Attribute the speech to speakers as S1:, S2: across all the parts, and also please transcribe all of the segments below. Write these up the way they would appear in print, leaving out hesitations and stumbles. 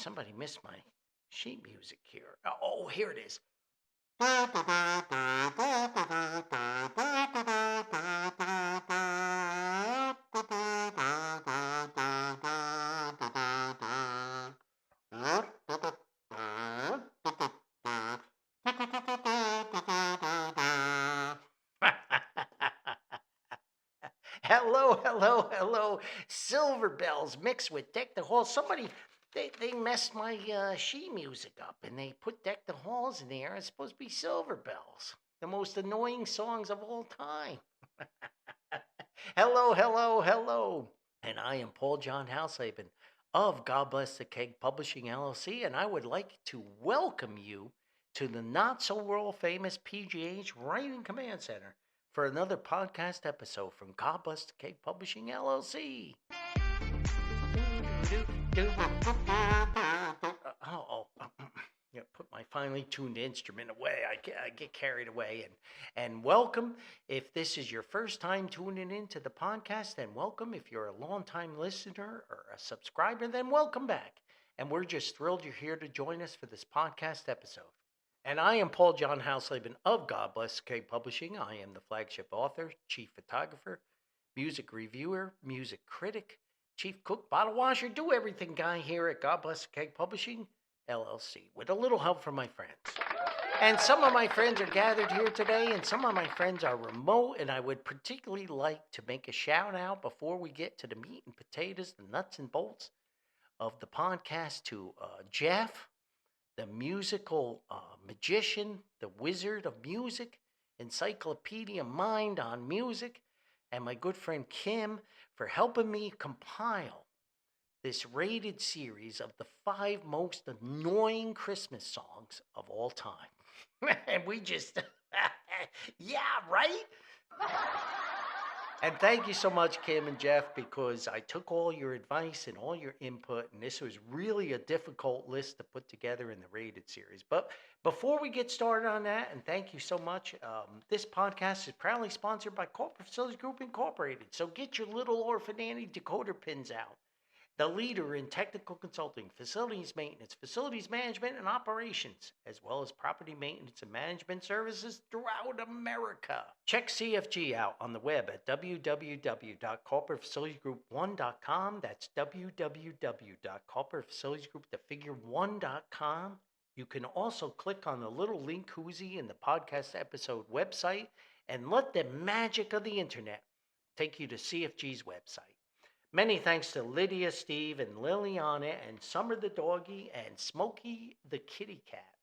S1: somebody missed my sheet music here. Oh, here it is. Hello, hello, hello. Silver bells mixed with Deck the Halls. Somebody, they messed my sheet music up and they put Deck the Halls in there. It's supposed to be Silver Bells, the most annoying songs of all time. Hello, hello, hello. And I am Paul John Hausleben of God Bless the Keg Publishing LLC, and I would like to welcome you to the not so world famous PGH Writing Command Center for another podcast episode from God Bless the Keg Publishing LLC. Yeah, put my finely tuned instrument away. I get carried away. And welcome. If this is your first time tuning into the podcast, then welcome. If you're a longtime listener or a subscriber, then welcome back. And we're just thrilled you're here to join us for this podcast episode. And I am Paul John Hausleben of God Bless K Publishing. I am the flagship author, chief photographer, music reviewer, music critic, chief cook, bottle washer, do everything guy here at God Bless K Publishing LLC with a little help from my friends. And some of my friends are gathered here today, and some of my friends are remote, and I would particularly like to make a shout out before we get to the meat and potatoes, the nuts and bolts of the podcast to Jeff, the musical magician, the wizard of music, encyclopedia mind on music, and my good friend Kim for helping me compile this rated series of the 5 most annoying Christmas songs of all time. And we just, yeah, right? And thank you so much, Kim and Jeff, because I took all your advice and all your input, and this was really a difficult list to put together in the rated series. But before we get started on that, and thank you so much, this podcast is proudly sponsored by Corporate Facilities Group Incorporated. So get your little orphan Annie decoder pins out. The leader in technical consulting, facilities maintenance, facilities management, and operations, as well as property maintenance and management services throughout America. Check CFG out on the web at www.corporatefacilitiesgroup1.com. That's www.corporatefacilitiesgroup1.com. You can also click on the little link koozie in the podcast episode website and let the magic of the internet take you to CFG's website. Many thanks to Lydia, Steve, and Liliana, and Summer the doggy, and Smokey the kitty cat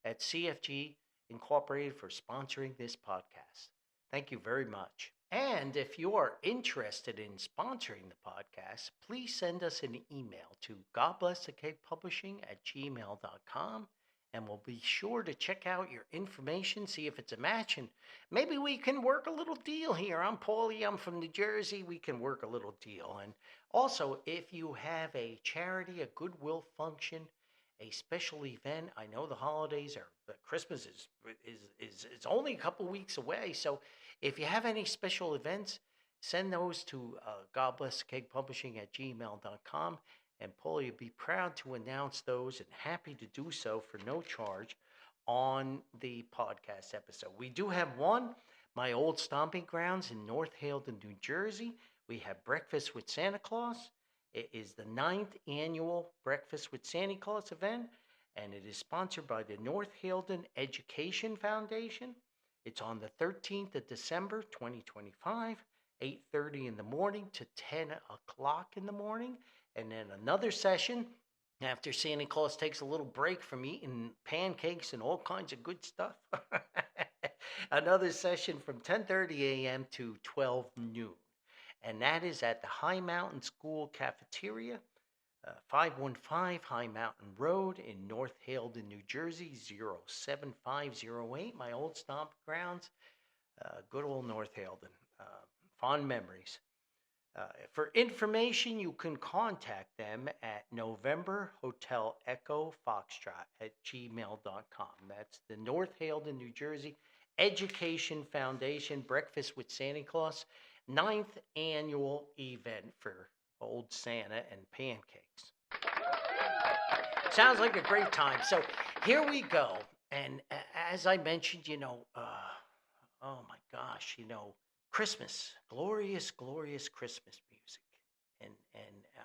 S1: at CFG Incorporated for sponsoring this podcast. Thank you very much. And if you are interested in sponsoring the podcast, please send us an email to godblessthecakpublishing@gmail.com. And we'll be sure to check out your information, see if it's a match, and maybe we can work a little deal here. I'm Paulie, I'm from New Jersey. We can work a little deal. And also, if you have a charity, a goodwill function, a special event, I know the holidays are, Christmas is it's only a couple weeks away. So if you have any special events, send those to godblessthekegpublishing@gmail.com. And Paulie would be proud to announce those and happy to do so for no charge on the podcast episode. We do have one, my old stomping grounds in North Haledon, New Jersey. We have Breakfast with Santa Claus. It is the 9th annual Breakfast with Santa Claus event, and it is sponsored by the North Haledon Education Foundation. It's on the 13th of December, 2025, 8:30 in the morning to 10 o'clock in the morning. And then another session after Santa Claus takes a little break from eating pancakes and all kinds of good stuff. Another session from 10:30 a.m. to 12 noon. And that is at the High Mountain School Cafeteria, 515 High Mountain Road in North Haledon, New Jersey, 07508. My old stomp grounds, good old North Haledon. Fond memories. For information, you can contact them at November Hotel Echo Foxtrot at gmail.com. That's the North Haledon, New Jersey Education Foundation Breakfast with Santa Claus, 9th annual event for Old Santa and pancakes. Sounds like a great time. So here we go. And as I mentioned, oh my gosh, Christmas, glorious, glorious Christmas music. And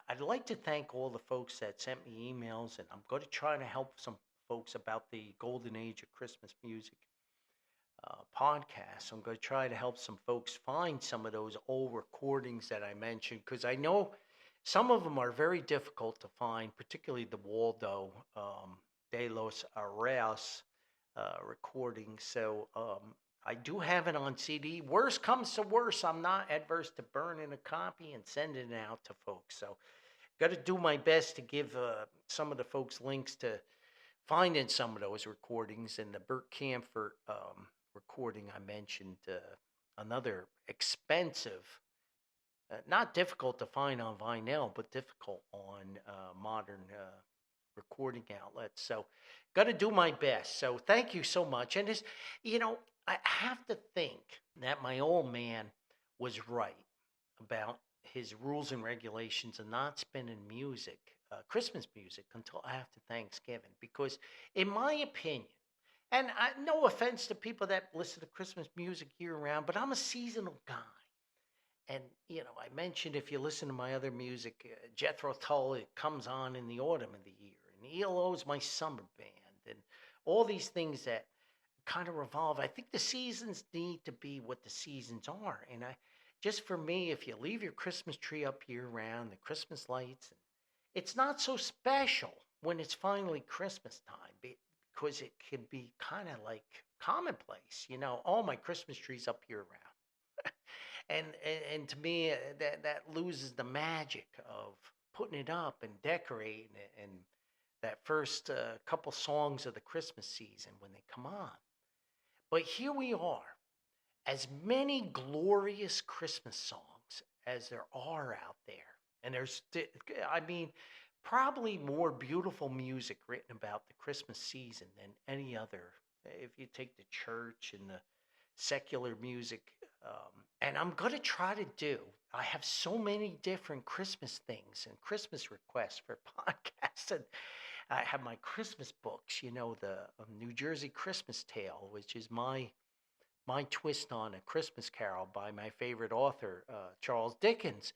S1: I'd like to thank all the folks that sent me emails, and I'm going to try to help some folks about the golden age of Christmas music podcast. I'm going to try to help some folks find some of those old recordings that I mentioned, because I know some of them are very difficult to find, particularly the Waldo de los Arreos recording. So I do have it on CD. Worst comes to worst, I'm not adverse to burning a copy and sending it out to folks. So got to do my best to give some of the folks links to finding some of those recordings. And the Burt Camford recording I mentioned, another expensive, not difficult to find on vinyl, but difficult on modern recording outlets. So, got to do my best. So, thank you so much. And I have to think that my old man was right about his rules and regulations and not spinning music, Christmas music, until after Thanksgiving. Because, in my opinion, and no offense to people that listen to Christmas music year round, but I'm a seasonal guy. And, I mentioned, if you listen to my other music, Jethro Tull, it comes on in the autumn of the year. And ELO's my summer band. And all these things that kind of revolve. I think the seasons need to be what the seasons are. And just for me, if you leave your Christmas tree up year round, the Christmas lights, it's not so special when it's finally Christmas time, because it can be kind of like commonplace. Oh, my Christmas tree's up year round. And to me, that loses the magic of putting it up and decorating it, and that first couple songs of the Christmas season when they come on. But here we are, as many glorious Christmas songs as there are out there, and there's, I mean, probably more beautiful music written about the Christmas season than any other. If you take the church and the secular music. And I'm going to try to do, I have so many different Christmas things and Christmas requests for podcasts. And I have my Christmas books, the New Jersey Christmas Tale, which is my twist on A Christmas Carol by my favorite author, Charles Dickens.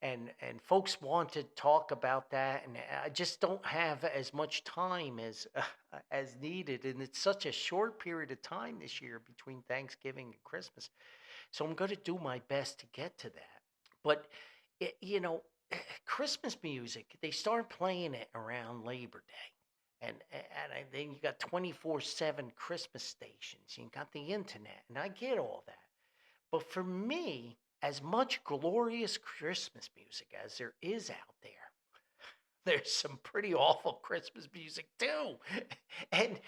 S1: And folks want to talk about that, and I just don't have as much time as needed, and it's such a short period of time this year between Thanksgiving and Christmas. So I'm going to do my best to get to that. But Christmas music, they start playing it around Labor Day. And then you got 24/7 Christmas stations. You got the internet, and I get all that. But for me, as much glorious Christmas music as there is out there, there's some pretty awful Christmas music too. And,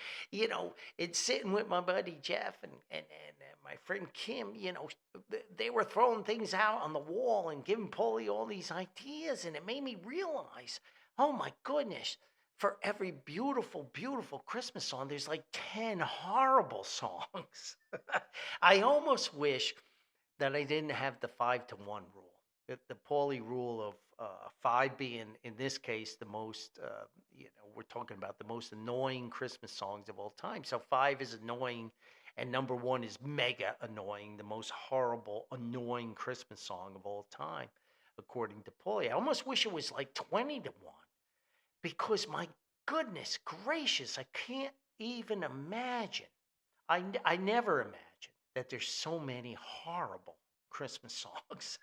S1: it's sitting with my buddy Jeff and my friend Kim, they were throwing things out on the wall and giving Paulie all these ideas. And it made me realize, oh my goodness, for every beautiful, beautiful Christmas song, there's like 10 horrible songs. I almost wish that I didn't have the 5-1 rule. The Paulie rule of 5 being, in this case, the most, we're talking about the most annoying Christmas songs of all time. So 5 is annoying, and number 1 is mega annoying, the most horrible, annoying Christmas song of all time, according to Paulie. I almost wish it was like 20-1, because my goodness gracious, I can't even imagine. I never imagined that there's so many horrible Christmas songs.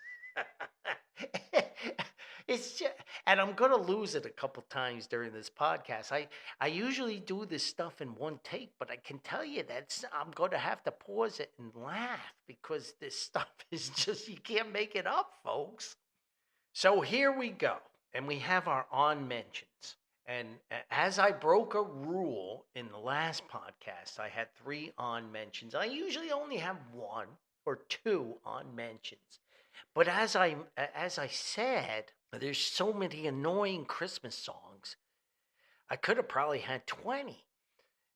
S1: It's just, and I'm gonna lose it a couple times during this podcast. I usually do this stuff in one take, but I can tell you that I'm gonna have to pause it and laugh, because this stuff is just, you can't make it up, folks. So here we go, and we have our on mentions. And as I broke a rule in the last podcast, I had 3 on mentions. I usually only have 1 or 2 on mentions. But as I said, there's so many annoying Christmas songs. I could have probably had 20.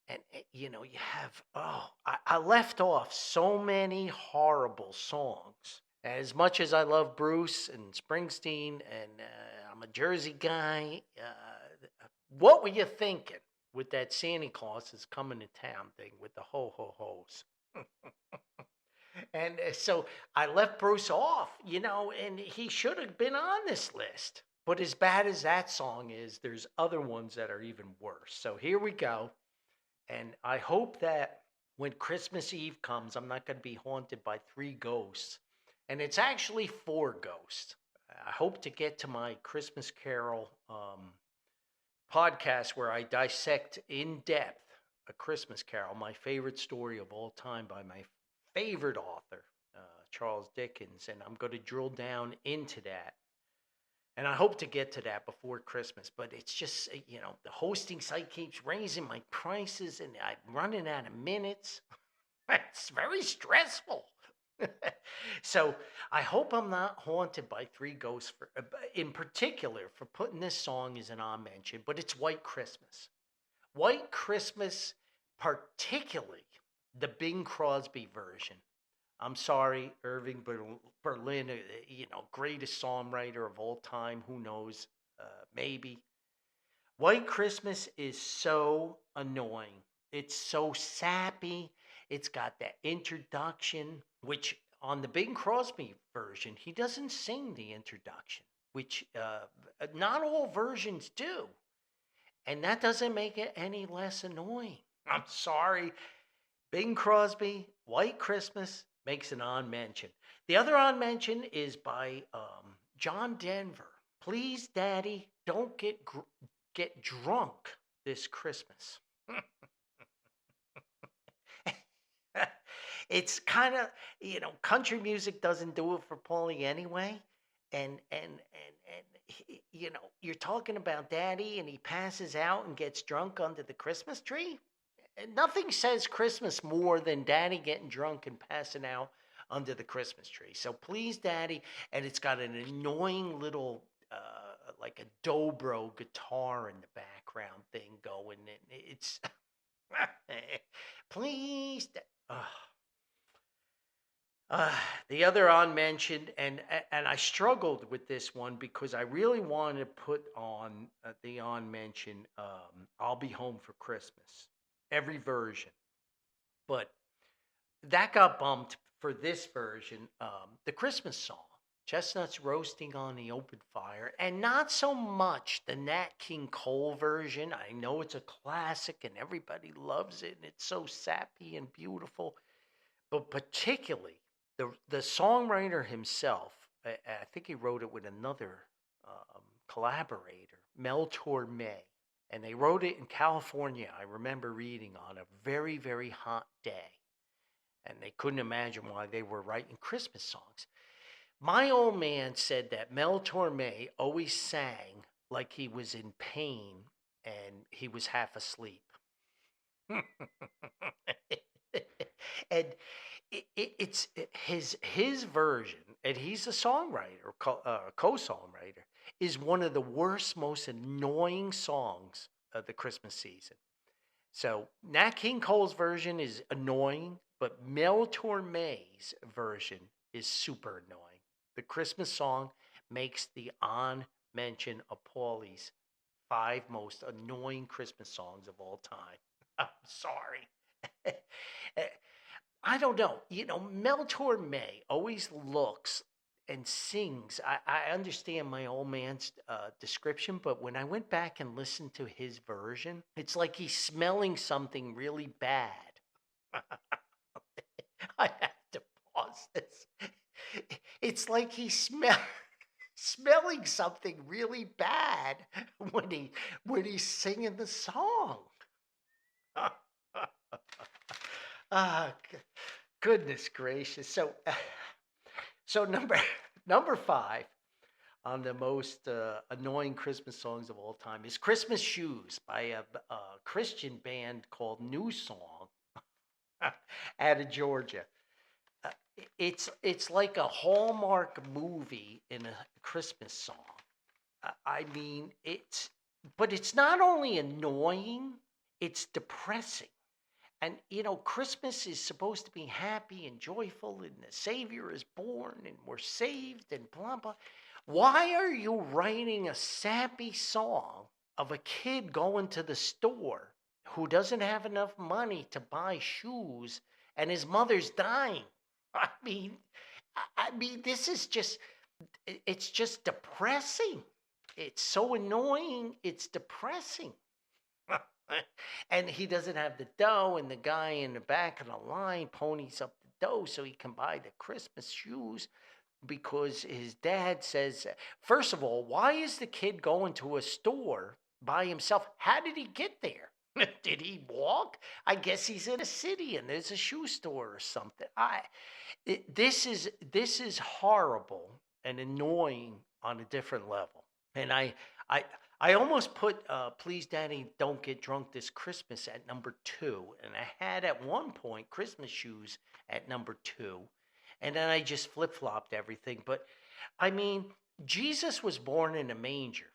S1: And, you have, I left off so many horrible songs. As much as I love Bruce and Springsteen, and I'm a Jersey guy, what were you thinking with that Santa Claus is coming to town thing with the ho ho hos? And so I left Bruce off, and he should have been on this list. But as bad as that song is, there's other ones that are even worse. So here we go. And I hope that when Christmas Eve comes, I'm not going to be haunted by three ghosts. And it's actually four ghosts. I hope to get to my Christmas Carol podcast where I dissect in depth A Christmas Carol, my favorite story of all time by my favorite author, Charles Dickens. And I'm going to drill down into that. And I hope to get to that before Christmas, but it's just, the hosting site keeps raising my prices and I'm running out of minutes. It's very stressful. So I hope I'm not haunted by three ghosts, in particular, for putting this song as an on mention, but it's White Christmas. White Christmas, particularly the Bing Crosby version. I'm sorry, Irving Berlin, greatest songwriter of all time. Who knows? Maybe. White Christmas is so annoying. It's so sappy. It's got that introduction, which on the Bing Crosby version, he doesn't sing the introduction, which not all versions do. And that doesn't make it any less annoying. I'm sorry. Bing Crosby, White Christmas, makes an on mention. The other on mention is by John Denver. Please, Daddy, don't get drunk this Christmas. It's kind of, country music doesn't do it for Paulie anyway. And you're talking about Daddy and he passes out and gets drunk under the Christmas tree. Nothing says Christmas more than Daddy getting drunk and passing out under the Christmas tree. So please, Daddy, and it's got an annoying little, like a dobro guitar in the background thing going. And it's, please, the other on mentioned, and I struggled with this one because I really wanted to put on the on mention, I'll Be Home for Christmas. Every version. But that got bumped for this version, the Christmas song, Chestnuts Roasting on the Open Fire, and not so much the Nat King Cole version. I know it's a classic and everybody loves it and it's so sappy and beautiful, but particularly the songwriter himself, I think he wrote it with another collaborator, Mel Torme. And they wrote it in California, I remember reading, on a very, very hot day. And they couldn't imagine why they were writing Christmas songs. My old man said that Mel Torme always sang like he was in pain and he was half asleep. And it's his version, and he's a songwriter, co-songwriter, is one of the worst, most annoying songs of the Christmas season. So Nat King Cole's version is annoying, but Mel Torme's version is super annoying. The Christmas song makes the on mention of Paulie's 5 most annoying Christmas songs of all time. I'm sorry. I don't know. Mel Torme always looks and sings. I understand my old man's description, but when I went back and listened to his version, it's like he's smelling something really bad. I have to pause this. It's like he's smelling something really bad when he's singing the song. Goodness gracious. So number 5 on the most annoying Christmas songs of all time is Christmas Shoes by a Christian band called New Song out of Georgia. It's like a Hallmark movie in a Christmas song. I mean, but it's not only annoying, it's depressing. And, Christmas is supposed to be happy and joyful, and the Savior is born, and we're saved, and blah, blah. Why are you writing a sappy song of a kid going to the store who doesn't have enough money to buy shoes and his mother's dying. I mean, this is just, it's just depressing. It's so annoying. It's depressing. And he doesn't have the dough, and the guy in the back of the line ponies up the dough so he can buy the Christmas shoes because his dad says, first of all, why is the kid going to a store by himself? How did he get there? Did he walk? I guess he's in a city and there's a shoe store or something. This is horrible and annoying on a different level. And I I almost put Please Daddy Don't Get Drunk This Christmas at number 2. And I had at one point Christmas Shoes at number 2. And then I just flip-flopped everything. But I mean, Jesus was born in a manger.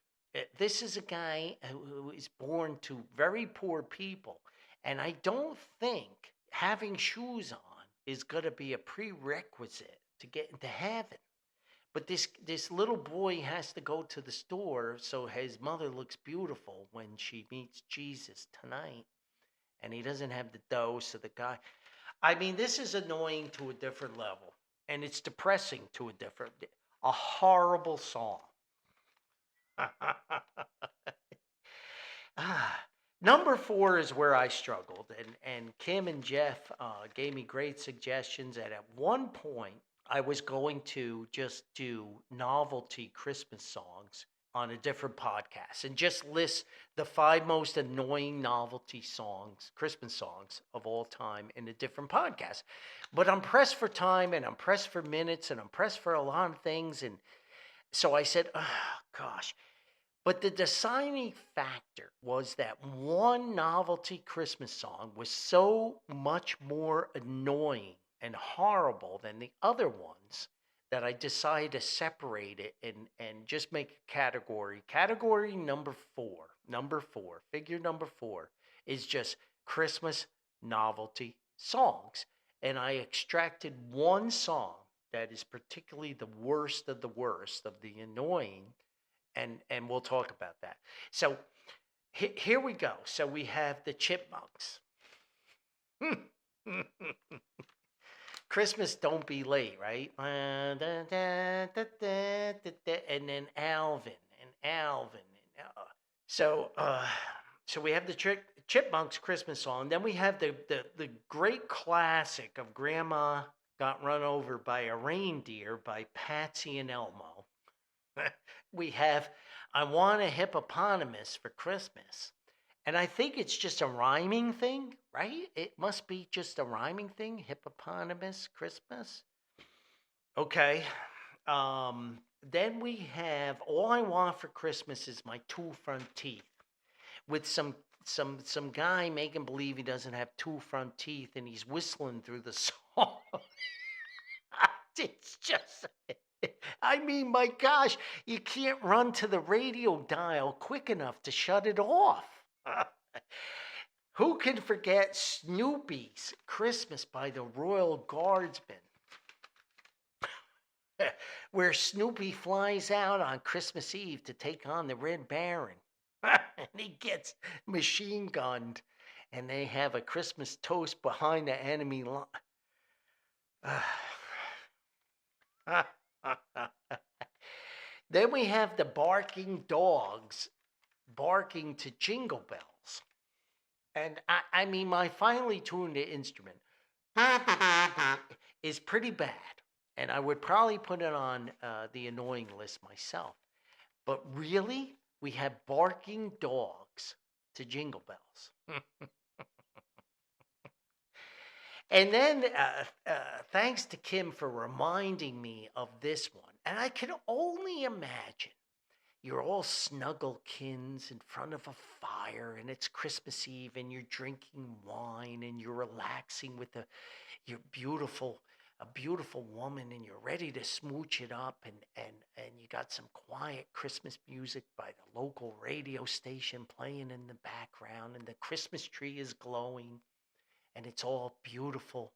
S1: This is a guy who is born to very poor people. And I don't think having shoes on is going to be a prerequisite to get into heaven. But this little boy has to go to the store so his mother looks beautiful when she meets Jesus tonight. And he doesn't have the dough, so the guy... I mean, this is annoying to a different level. And it's depressing to a different... A horrible song. Number 4 is where I struggled. And Kim and Jeff gave me great suggestions. And at one point, I was going to just do novelty Christmas songs on a different podcast and just list the 5 most annoying novelty songs, Christmas songs of all time in a different podcast. But I'm pressed for time and I'm pressed for minutes and I'm pressed for a lot of things. And so I said, oh, gosh. But the deciding factor was that one novelty Christmas song was so much more annoying and horrible than the other ones that I decided to separate it and just make a category. Category number 4, figure number 4 is just Christmas novelty songs. And I extracted one song that is particularly the worst of the annoying, and we'll talk about that. So here we go. So we have the Chipmunks. Christmas Don't Be Late, right? And then Alvin. So we have the Chipmunks Christmas song. Then we have the great classic of Grandma Got Run Over by a Reindeer by Patsy and Elmo. We have I Want a Hippopotamus for Christmas. And I think it's just a rhyming thing, right? It must be just a rhyming thing. Hippopotamus, Christmas. Okay. Then we have All I Want for Christmas Is My 2 Front Teeth, with some guy making believe he doesn't have 2 front teeth, and he's whistling through the song. It's just... I mean, my gosh, you can't run to the radio dial quick enough to shut it off. Who can forget Snoopy's Christmas by the Royal Guardsmen? Where Snoopy flies out on Christmas Eve to take on the Red Baron. And he gets machine gunned. And they have a Christmas toast behind the enemy line. Then we have the barking dogs barking to Jingle Bells. And I mean, my finely tuned instrument is pretty bad. And I would probably put it on the annoying list myself. But really, we have barking dogs to Jingle Bells. And then, thanks to Kim for reminding me of this one. And I can only imagine you're all snugglekins in front of a fire, and it's Christmas Eve, and you're drinking wine, and you're relaxing with a beautiful woman, and you're ready to smooch it up, and you got some quiet Christmas music by the local radio station playing in the background, and the Christmas tree is glowing. And it's all beautiful,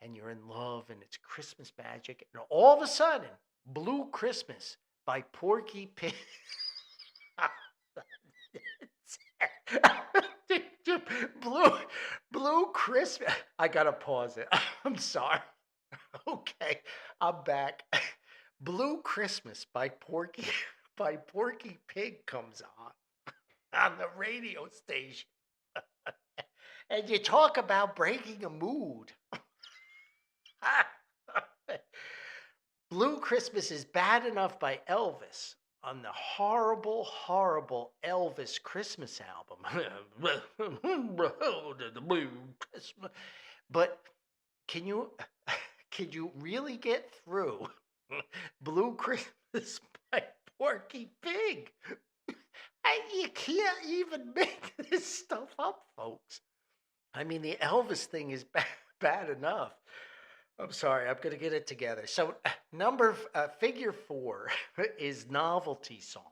S1: and you're in love, and it's Christmas magic. And all of a sudden, Blue Christmas by Porky Pig. Blue, Blue Christmas. I gotta pause it. I'm sorry. Okay, I'm back. Blue Christmas by Porky by Porky Pig comes on the radio station. And you talk about breaking a mood. Blue Christmas is Bad Enough by Elvis on the horrible, horrible Elvis Christmas album. The Blue Christmas. But can you can you really get through Blue Christmas by Porky Pig? You can't even make this stuff up, folks. I mean, the Elvis thing is bad enough. I'm sorry, I'm going to get it together. So, figure 4 is novelty songs.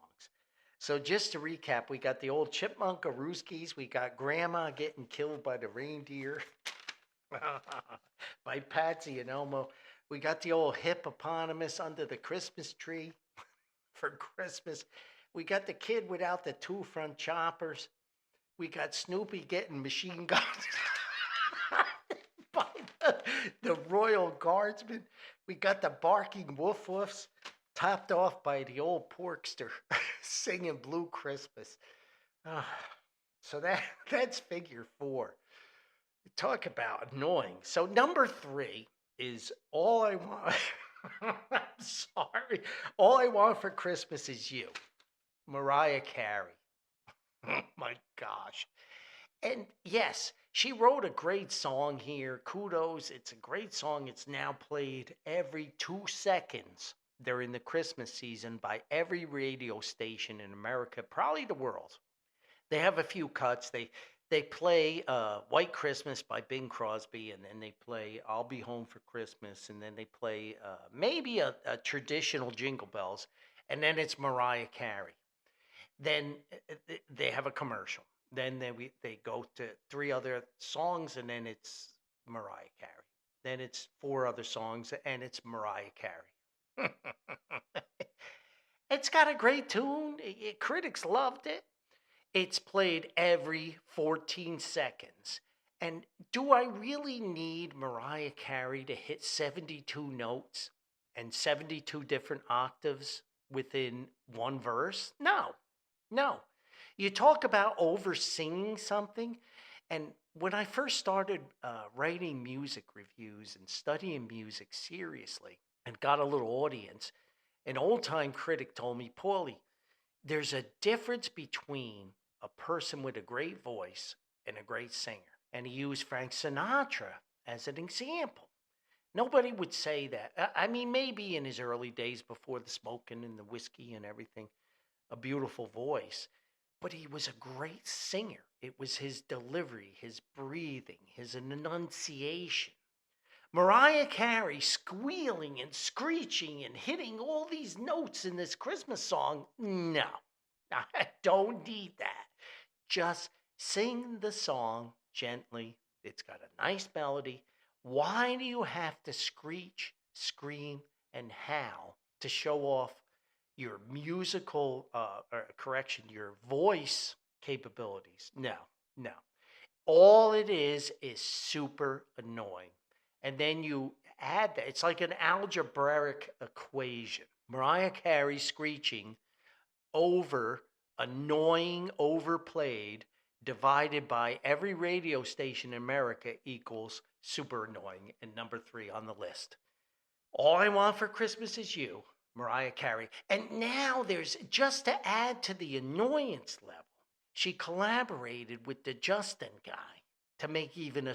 S1: So, just to recap, we got the old Chipmunkarooskies, we got Grandma getting killed by the reindeer by Patsy and Elmo. We got the old hippopotamus under the Christmas tree for Christmas. We got the kid without the 2 front choppers. We got Snoopy getting machine guns by the Royal Guardsmen. We got the barking woof woofs, topped off by the old porkster singing Blue Christmas. So that's figure 4. Talk about annoying. So number 3 is All I Want. I'm sorry. All I Want for Christmas Is You. Mariah Carey. Oh my gosh. And yes, she wrote a great song here. Kudos. It's a great song. It's now played every 2 seconds during the Christmas season by every radio station in America, probably the world. They have a few cuts. They play White Christmas by Bing Crosby, and then they play I'll Be Home for Christmas, and then they play maybe a traditional Jingle Bells, and then it's Mariah Carey. Then they have a commercial. Then they go to 3 other songs, and then it's Mariah Carey. Then it's 4 other songs, and it's Mariah Carey. It's got a great tune. Critics loved it. It's played every 14 seconds. And do I really need Mariah Carey to hit 72 notes and 72 different octaves within one verse? No. No. You talk about over singing something. And when I first started writing music reviews and studying music seriously and got a little audience, an old time critic told me, Paulie, there's a difference between a person with a great voice and a great singer. And he used Frank Sinatra as an example. Nobody would say that. I mean, maybe in his early days before the smoking and the whiskey and everything, a beautiful voice. But he was a great singer. It was his delivery, his breathing, his enunciation. Mariah Carey squealing and screeching and hitting all these notes in this Christmas song. No, I don't need that. Just sing the song gently. It's got a nice melody. Why do you have to screech, scream, and howl to show off your musical, your voice capabilities? No, no. All it is super annoying. And then you add that. It's like an algebraic equation. Mariah Carey screeching over annoying overplayed divided by every radio station in America equals super annoying, and number 3 on the list. All I Want for Christmas Is You, Mariah Carey. And now there's, just to add to the annoyance level, she collaborated with the Justin guy to make even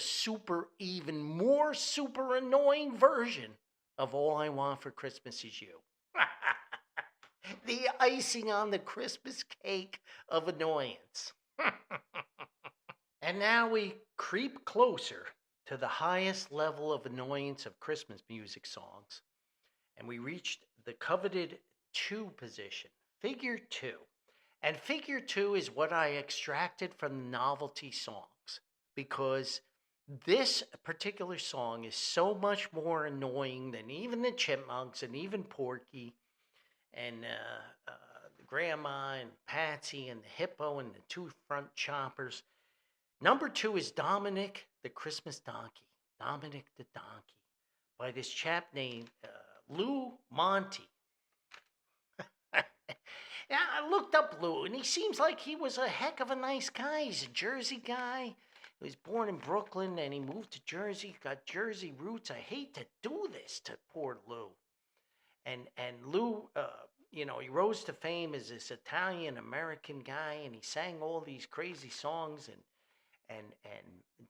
S1: more super annoying version of All I Want for Christmas Is You. The icing on the Christmas cake of annoyance. And now we creep closer to the highest level of annoyance of Christmas music songs. And we reached the coveted 2 position, figure 2. And figure 2 is what I extracted from the novelty songs, because this particular song is so much more annoying than even the Chipmunks and even Porky and the grandma and Patsy and the hippo and the two front choppers. Number 2 is Dominic the Christmas Donkey. Dominic the Donkey by this chap named Lou Monte. Yeah, I looked up Lou, and he seems like he was a heck of a nice guy. He's a Jersey guy. He was born in Brooklyn, and he moved to Jersey. Got Jersey roots. I hate to do this to poor Lou. And Lou, he rose to fame as this Italian American guy, and he sang all these crazy songs. And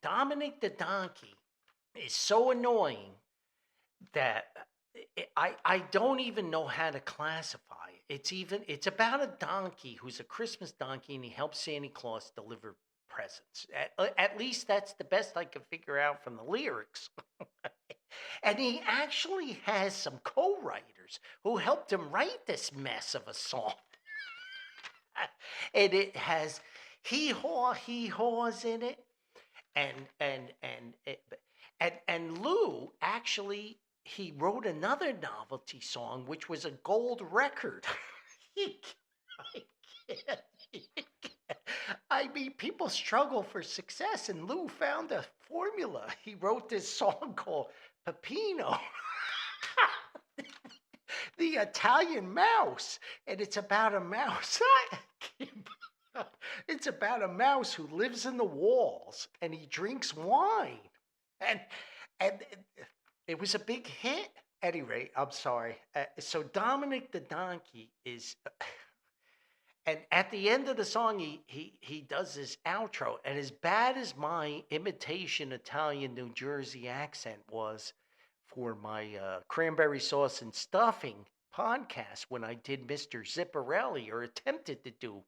S1: Dominic the Donkey is so annoying that I don't even know how to classify it. It's about a donkey who's a Christmas donkey, and he helps Santa Claus deliver presents. At least that's the best I could figure out from the lyrics. And he actually has some co-writers who helped him write this mess of a song. And it has hee-haws in it. And Lou actually, he wrote another novelty song, which was a gold record. I mean, people struggle for success, and Lou found a formula. He wrote this song called Peppino, the Italian mouse, and it's about a mouse. It's about a mouse who lives in the walls, and he drinks wine, and it was a big hit. Anyway, I'm sorry. So Dominic the Donkey is, and at the end of the song, he does this outro, and as bad as my imitation Italian New Jersey accent was for my cranberry sauce and stuffing podcast when I did Mr. Zipparelli, or attempted to do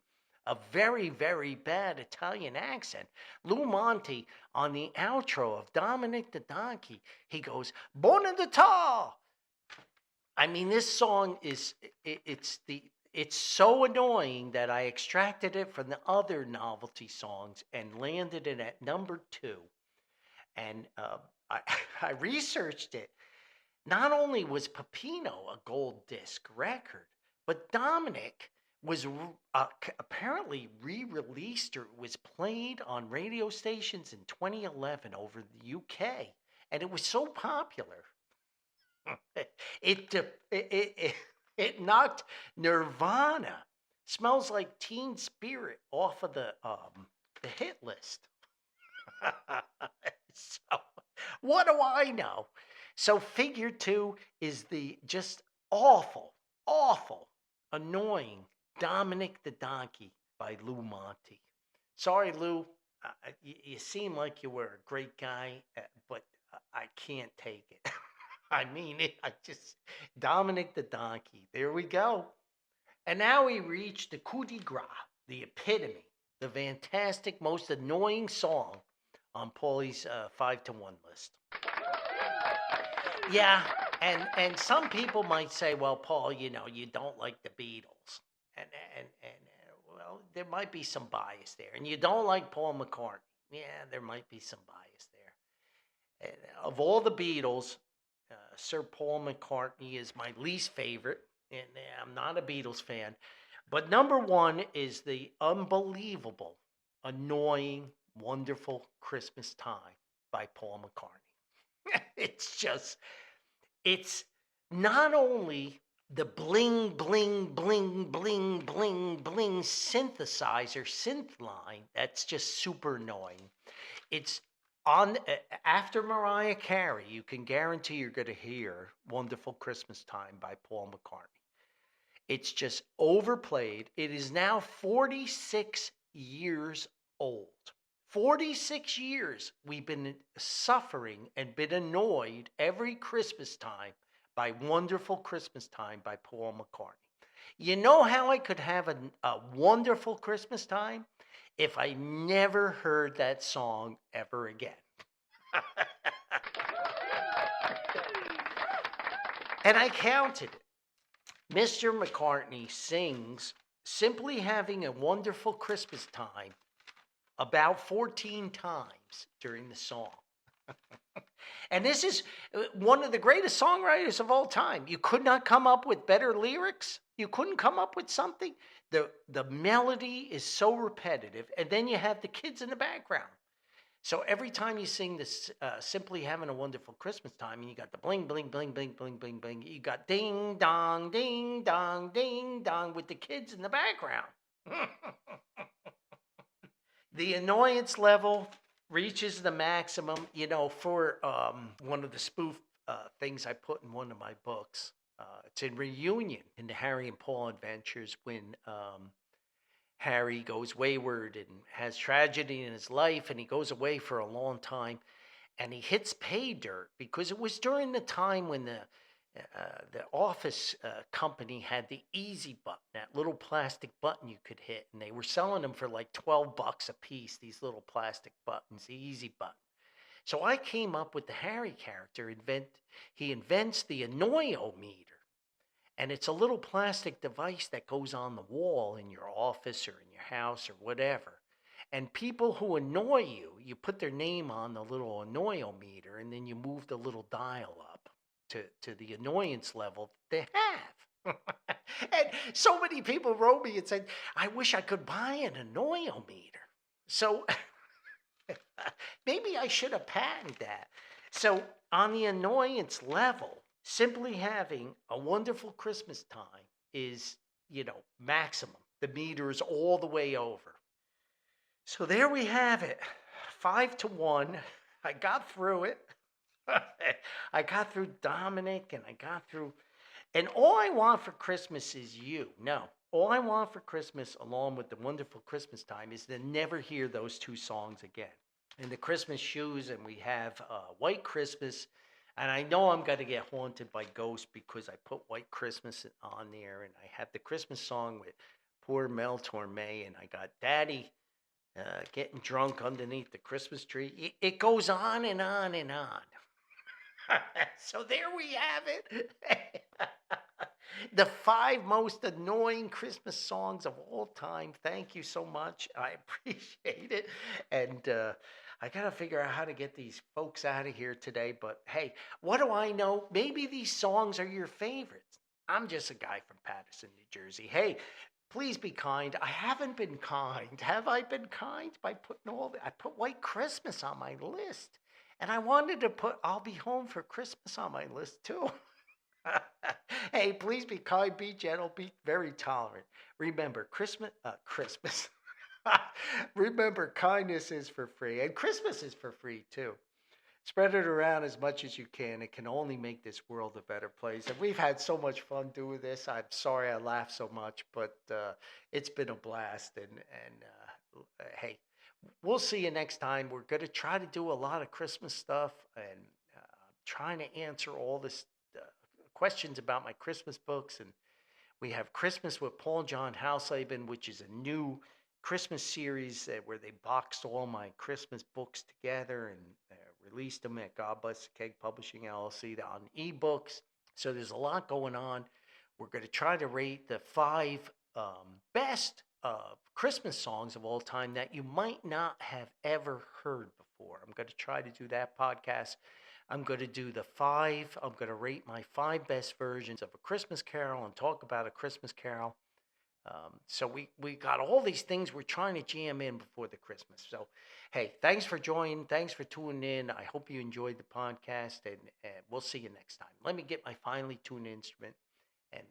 S1: a very, very bad Italian accent, Lou Monte, on the outro of Dominic the Donkey, he goes, Bonadata! I mean, this song it's so annoying that I extracted it from the other novelty songs and landed it at number 2. And I researched it. Not only was Peppino a gold disc record, but Dominic was apparently re-released, or was played on radio stations in 2011 over the UK, and it was so popular, it knocked Nirvana, Smells Like Teen Spirit, off of the hit list. So what do I know? So figure 2 is the just awful, annoying Dominic the Donkey by Lou Monte. Sorry, Lou. You seem like you were a great guy, but I can't take it. I mean, Dominic the Donkey. There we go. And now we reach the coup de grace, the epitome, the fantastic, most annoying song on Paulie's 5 to 1 list. Yeah, and some people might say, well, Paul, you don't like the Beatles. And well, there might be some bias there. And you don't like Paul McCartney. Yeah, there might be some bias there. And of all the Beatles, Sir Paul McCartney is my least favorite. And I'm not a Beatles fan. But number 1 is the unbelievable, annoying, wonderful Christmas Time by Paul McCartney. It's not only the bling, bling, bling, bling, bling, bling synthesizer synth line that's just super annoying. It's on after Mariah Carey, you can guarantee you're going to hear Wonderful Christmas Time by Paul McCartney. It's just overplayed. It is now 46 years old. 46 years we've been suffering and been annoyed every Christmas time by Wonderful Christmas Time by Paul McCartney. You know how I could have a wonderful Christmas time? If I never heard that song ever again. And I counted it. Mr. McCartney sings Simply Having a Wonderful Christmas Time about 14 times during the song. And this is one of the greatest songwriters of all time. You could not come up with better lyrics. You couldn't come up with something. The melody is so repetitive, and then you have the kids in the background. So every time you sing this, simply having a wonderful Christmas time, and you got the bling, bling, bling, bling, bling, bling, bling. You got ding dong, ding dong with the kids in the background. The annoyance level reaches the maximum, for one of the spoof things I put in one of my books. It's in Reunion in the Harry and Paul adventures when Harry goes wayward and has tragedy in his life, and he goes away for a long time, and he hits pay dirt because it was during the time when the office company had the easy button, that little plastic button you could hit, and they were selling them for like $12 a piece, these little plastic buttons, the easy button. So I came up with the Harry character. He invents the annoyometer, and it's a little plastic device that goes on the wall in your office or in your house or whatever. And people who annoy you, you put their name on the little annoyometer, and then you move the little dial up to the annoyance level they have. And so many people wrote me and said, I wish I could buy an annoyometer. So maybe I should have patented that. So on the annoyance level, simply having a wonderful Christmas time is, maximum. The meter is all the way over. So there we have it. 5-1. I got through it. I got through Dominic and I got through. And all I want for Christmas is you. No. All I want for Christmas, along with the wonderful Christmas time, is to never hear those two songs again. And the Christmas shoes, and we have White Christmas. And I know I'm going to get haunted by ghosts because I put White Christmas on there. And I have the Christmas song with poor Mel Torme. And I got Daddy getting drunk underneath the Christmas tree. It goes on and on and on. So there we have it. The 5 most annoying Christmas songs of all time. Thank you so much. I appreciate it. And I got to figure out how to get these folks out of here today. But hey, what do I know? Maybe these songs are your favorites. I'm just a guy from Paterson, New Jersey. Hey, please be kind. I haven't been kind. Have I been kind by putting I put White Christmas on my list. And I wanted to put I'll Be Home for Christmas on my list too. Hey, please be kind, be gentle, be very tolerant. Remember, Christmas. Remember, kindness is for free, and Christmas is for free too. Spread it around as much as you can. It can only make this world a better place. And we've had so much fun doing this. I'm sorry I laughed so much, but it's been a blast. And hey, we'll see you next time. We're going to try to do a lot of Christmas stuff and trying to answer all this questions about my Christmas books. And we have Christmas with Paul John Hausleben, which is a new Christmas series where they boxed all my Christmas books together and released them at God Bless the Keg Publishing LLC on ebooks. So there's a lot going on. We're going to try to rate the 5 best Christmas songs of all time that you might not have ever heard before. I'm going to try to do that podcast. I'm going to do I'm going to rate my 5 best versions of A Christmas Carol and talk about A Christmas Carol. So we got all these things we're trying to jam in before the Christmas. So, hey, thanks for joining. Thanks for tuning in. I hope you enjoyed the podcast, and we'll see you next time. Let me get my finely tuned instrument and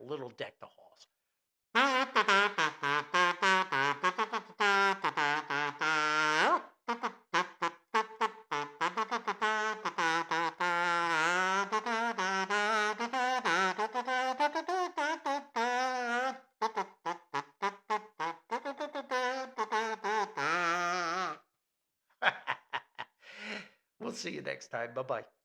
S1: a little deck the halls. We'll see you next time. Bye-bye.